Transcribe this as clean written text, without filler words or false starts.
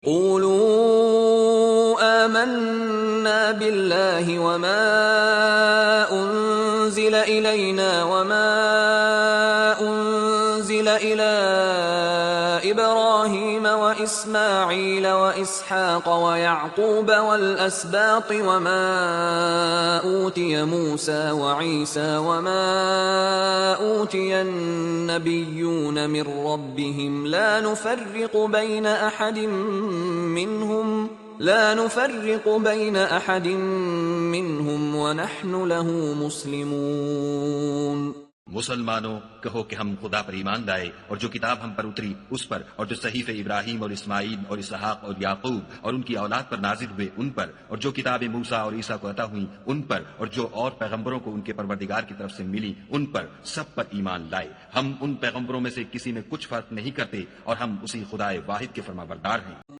क़ूलू आमन्ना बिल्लाहि वमा उन्ज़िल इलैना वमा उन्ज़िल इला इब्राहीम व इस्माईल व इसहाक़ व याक़ूब वल अस्बात वमा ऊतिय मूसा व ईसा वमा ऊतिय नबिय्यून मिन रब्बिहिम ला नुफ़र्रिक़ु बैन अहदिम मिन्हुम व नहनु लहू मुस्लिमून। मुसलमानों, कहो कि हम खुदा पर ईमान लाए और जो किताब हम पर उतरी उस पर, और जो सहीफे इब्राहीम और इस्माईल और इसहाक और याकूब और उनकी औलाद पर नाजिल हुए उन पर, और जो किताबें मूसा और ईसा को अता हुई उन पर, और जो और पैगंबरों को उनके परवरदिगार की तरफ से मिली उन पर, सब पर ईमान लाए। हम उन पैगंबरों में से किसी में कुछ फर्क नहीं करते और हम उसी खुदाए वाहिद के फरमाबरदार हैं।